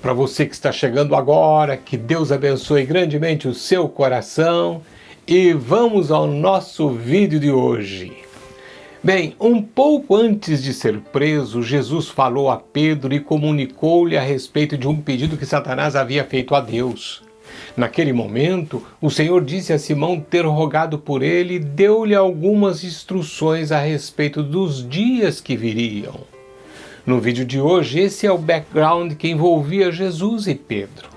Para você que está chegando agora, que Deus abençoe grandemente o seu coração e vamos ao nosso vídeo de hoje. Bem, um pouco antes de ser preso, Jesus falou a Pedro e comunicou-lhe a respeito de um pedido que Satanás havia feito a Deus. Naquele momento, o Senhor disse a Simão ter rogado por ele e deu-lhe algumas instruções a respeito dos dias que viriam. No vídeo de hoje, esse é o background que envolvia Jesus e Pedro.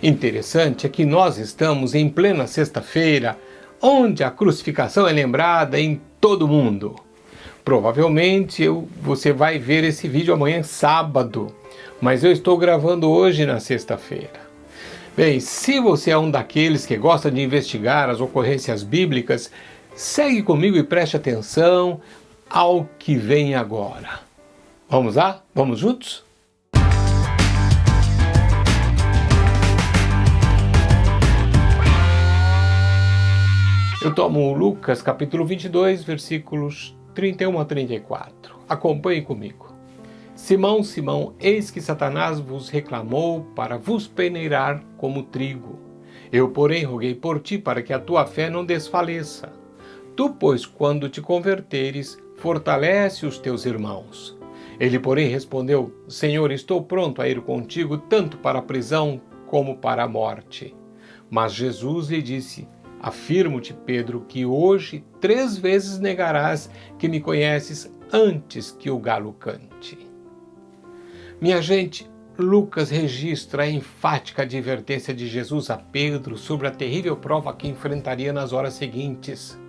Interessante é que nós estamos em plena sexta-feira, onde a crucificação é lembrada em todo o mundo. Provavelmente você vai ver esse vídeo amanhã, sábado, mas eu estou gravando hoje na sexta-feira. Bem, se você é um daqueles que gosta de investigar as ocorrências bíblicas, segue comigo e preste atenção ao que vem agora. Vamos lá? Vamos juntos? Eu tomo Lucas capítulo 22, versículos 31 a 34. Acompanhe comigo. Simão, Simão, eis que Satanás vos reclamou para vos peneirar como trigo. Eu, porém, roguei por ti para que a tua fé não desfaleça. Tu, pois, quando te converteres, fortalece os teus irmãos. Ele, porém, respondeu: Senhor, estou pronto a ir contigo tanto para a prisão como para a morte. Mas Jesus lhe disse: Afirmo-te, Pedro, que hoje 3 vezes negarás que me conheces antes que o galo cante. Minha gente, Lucas registra a enfática advertência de Jesus a Pedro sobre a terrível prova que enfrentaria nas horas seguintes.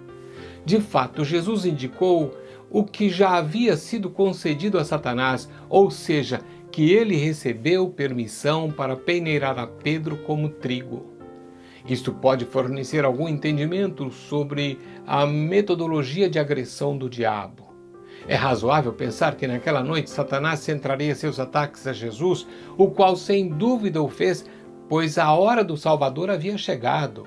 De fato, Jesus indicou o que já havia sido concedido a Satanás, ou seja, que ele recebeu permissão para peneirar a Pedro como trigo. Isto pode fornecer algum entendimento sobre a metodologia de agressão do diabo. É razoável pensar que naquela noite Satanás centraria seus ataques a Jesus, o qual sem dúvida o fez, pois a hora do Salvador havia chegado.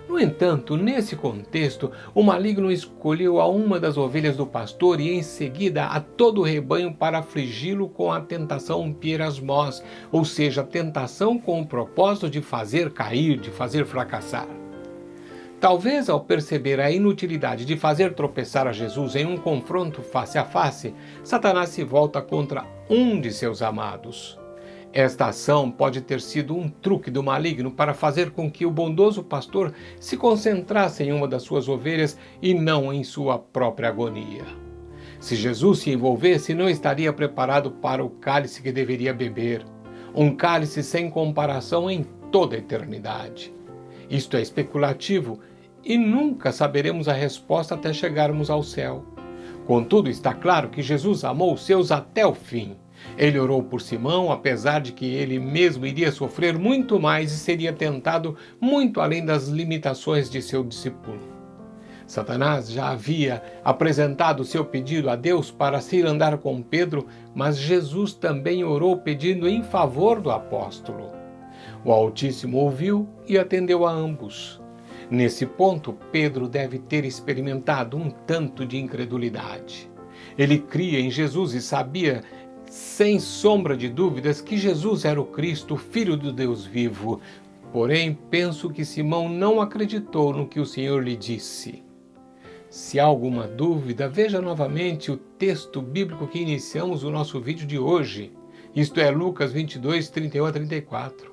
No entanto, nesse contexto, o maligno escolheu a uma das ovelhas do pastor e em seguida a todo o rebanho para afligi-lo com a tentação pierasmos, ou seja, a tentação com o propósito de fazer cair, de fazer fracassar. Talvez ao perceber a inutilidade de fazer tropeçar a Jesus em um confronto face a face, Satanás se volta contra um de seus amados. Esta ação pode ter sido um truque do maligno para fazer com que o bondoso pastor se concentrasse em uma das suas ovelhas e não em sua própria agonia. Se Jesus se envolvesse, não estaria preparado para o cálice que deveria beber, um cálice sem comparação em toda a eternidade. Isto é especulativo e nunca saberemos a resposta até chegarmos ao céu. Contudo, está claro que Jesus amou os seus até o fim. Ele orou por Simão, apesar de que ele mesmo iria sofrer muito mais e seria tentado muito além das limitações de seu discípulo. Satanás já havia apresentado seu pedido a Deus para se ir andar com Pedro, mas Jesus também orou pedindo em favor do apóstolo. O Altíssimo ouviu e atendeu a ambos. Nesse ponto, Pedro deve ter experimentado um tanto de incredulidade. Ele cria em Jesus e sabia, sem sombra de dúvidas, que Jesus era o Cristo, o Filho do Deus vivo. Porém, penso que Simão não acreditou no que o Senhor lhe disse. Se há alguma dúvida, veja novamente o texto bíblico que iniciamos o nosso vídeo de hoje. Isto é, Lucas 22, 31 a 34.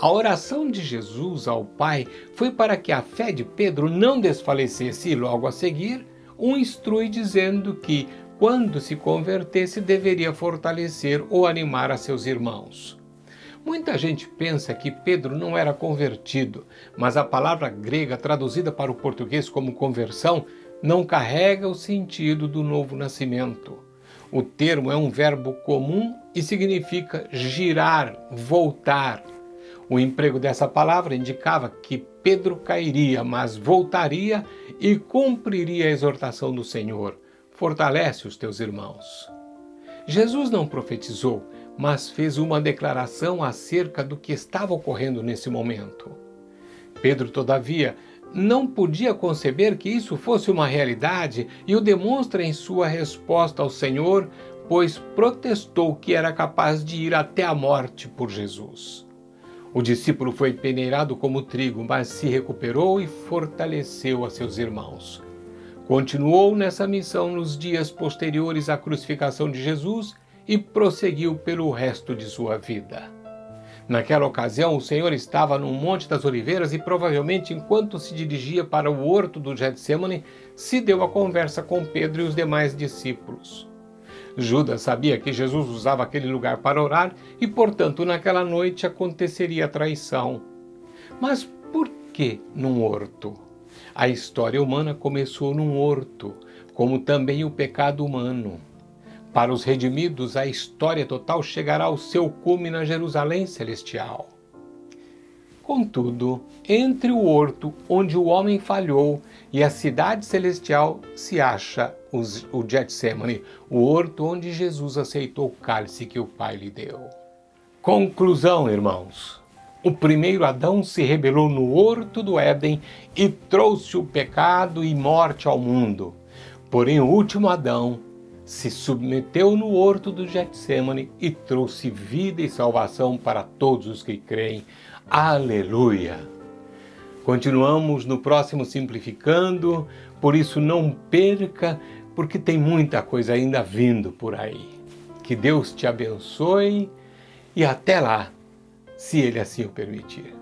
A oração de Jesus ao Pai foi para que a fé de Pedro não desfalecesse e logo a seguir o instrui dizendo que, quando se convertesse, deveria fortalecer ou animar a seus irmãos. Muita gente pensa que Pedro não era convertido, mas a palavra grega traduzida para o português como conversão não carrega o sentido do novo nascimento. O termo é um verbo comum e significa girar, voltar. O emprego dessa palavra indicava que Pedro cairia, mas voltaria e cumpriria a exortação do Senhor: fortalece os teus irmãos. Jesus não profetizou, mas fez uma declaração acerca do que estava ocorrendo nesse momento. Pedro, todavia, não podia conceber que isso fosse uma realidade e o demonstra em sua resposta ao Senhor pois protestou que era capaz de ir até a morte por Jesus. O discípulo foi peneirado como trigo, mas se recuperou e fortaleceu a seus irmãos. Continuou nessa missão nos dias posteriores à crucificação de Jesus e prosseguiu pelo resto de sua vida. Naquela ocasião, o Senhor estava no Monte das Oliveiras e provavelmente, enquanto se dirigia para o horto do Getsemane, se deu a conversa com Pedro e os demais discípulos. Judas sabia que Jesus usava aquele lugar para orar e, portanto, naquela noite aconteceria a traição. Mas por que num horto? A história humana começou num horto, como também o pecado humano. Para os redimidos, a história total chegará ao seu cume na Jerusalém celestial. Contudo, entre o horto onde o homem falhou e a cidade celestial se acha o Getsemane, o horto onde Jesus aceitou o cálice que o Pai lhe deu. Conclusão, irmãos. O primeiro Adão se rebelou no horto do Éden e trouxe o pecado e morte ao mundo. Porém, o último Adão se submeteu no horto do Getsemane e trouxe vida e salvação para todos os que creem. Aleluia! Continuamos no próximo Simplificando, por isso não perca, porque tem muita coisa ainda vindo por aí. Que Deus te abençoe e até lá, se Ele assim o permitir.